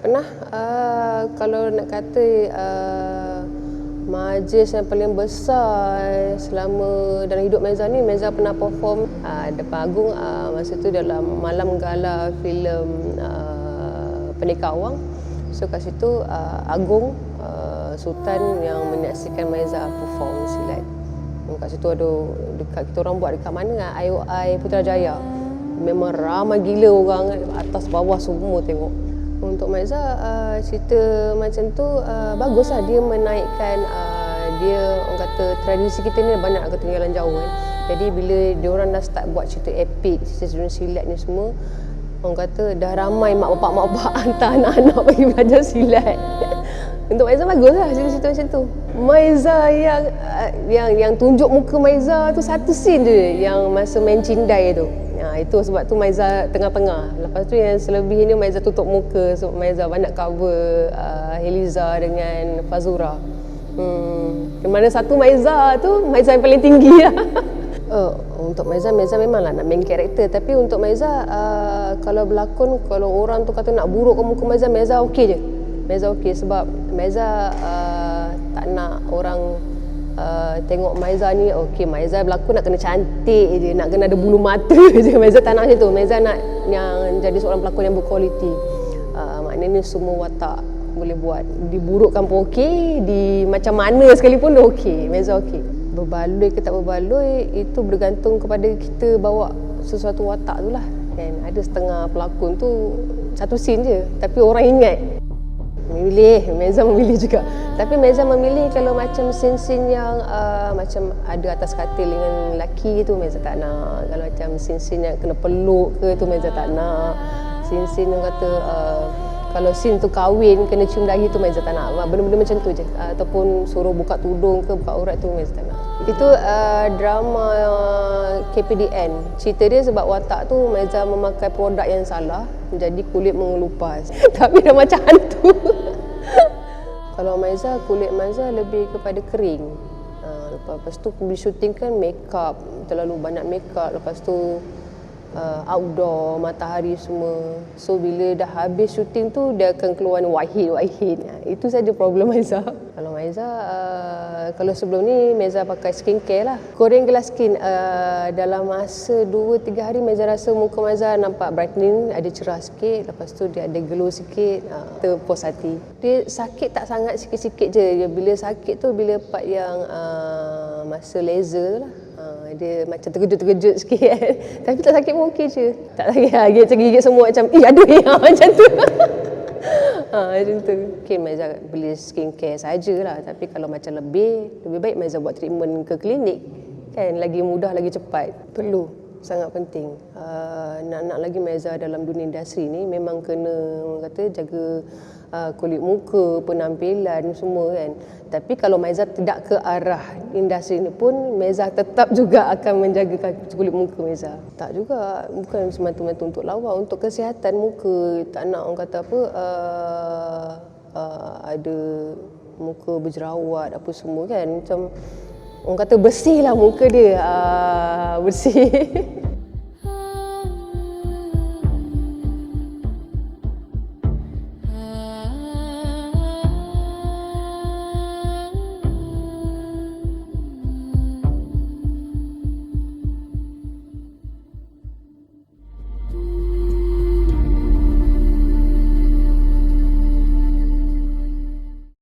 Pernah, kalau nak kata majlis yang paling besar selama dalam hidup Meza ni, Meza pernah perform depan Agung masa tu dalam Malam Gala filem Pendekar Awang. So kat situ Agung Sultan yang menyaksikan Meza perform silat. Kat situ ada dekat kita orang buat dekat mana, IOI Putrajaya. Memang ramai gila orang, atas bawah semua tengok. Untuk Meza, cerita macam tu baguslah, dia menaikkan dia orang kata tradisi kita ni banyak ketinggalan jauh kan. Jadi bila diorang dah start buat cerita epik, cerita silat ni semua, orang kata dah ramai mak bapak hantar anak-anak pergi belajar silat. Untuk Meza baguslah cerita-cerita macam tu. Meza yang tunjuk muka Meza tu satu scene je, yang masa main cindai tu. Itu sebab tu Meza tengah-tengah. Lepas tu yang selebihnya Meza tutup muka sebab Meza banyak cover Heliza dengan Fazura. Yang mana satu Meza tu Meza yang paling tinggi lah. Untuk Meza memanglah nak main karakter. Tapi untuk Meza kalau berlakon, kalau orang tu kata nak burukkan muka Meza okey je. Meza okey sebab Meza tak nak orang tengok Meza ni, okey Meza berlakon nak kena cantik je, nak kena ada bulu mata je. Meza tak nak macam tu. Meza nak yang jadi seorang pelakon yang berkualiti. Maknanya semua watak boleh buat. Diburukkan pun okey, di macam mana sekalipun dah okey. Meza okey. Berbaloi ke tak berbaloi itu bergantung kepada kita bawa sesuatu watak tu lah kan. Ada setengah pelakon tu satu scene je tapi orang ingat. Meza memilih juga. Tapi Meza memilih kalau macam scene-scene yang macam ada atas katil dengan lelaki tu Meza tak nak. Kalau macam scene-scene yang kena peluk ke tu Meza tak nak. Scene-scene yang kata kalau scene tu kahwin kena cium dahi tu Meza tak nak. Benda-benda macam tu je. Ataupun suruh buka tudung ke buka aurat tu Meza tak nak. Itu drama KPDN. Cerita dia sebab watak tu Meza memakai produk yang salah, jadi kulit mengelupas. Tapi dah macam hantu. Kalau Meza, kulit Meza lebih kepada kering. Lepas tu bila syuting kan makeup, terlalu banyak makeup. Lepas tu outdoor, matahari semua. So bila dah habis syuting tu dia akan keluar white-head. Itu saja problem Meza. Kalau Meza, kalau sebelum ni Meza pakai skincare lah. Korean Glass Skin, dalam masa 2-3 hari Meza rasa muka Meza nampak brightening, ada cerah sikit. Lepas tu dia ada glow sikit, terpuas hati. Dia sakit tak sangat, sikit-sikit je. Bila sakit tu bila part yang masa laser lah. Dia macam terkejut-terkejut sikit kan. Tapi tak sakit pun okey je. Tak sakit lagi, macam gigit semua macam aduh macam tu. Macam tu. Okay, Meza beli skincare sajalah. Tapi kalau macam lebih baik Meza buat treatment ke klinik kan, lagi mudah, lagi cepat. Perlu, sangat penting. Nak lagi Meza dalam dunia industri ni memang kena orang kata jaga kulit muka, penampilan semua kan. Tapi kalau Meza tidak ke arah industri ni pun Meza tetap juga akan menjaga kulit muka Meza. Tak juga, bukan semata-mata untuk lawa, untuk kesihatan muka. Tak nak orang kata apa ada muka berjerawat apa semua kan. Macam orang kata bersih lah muka dia, bersih.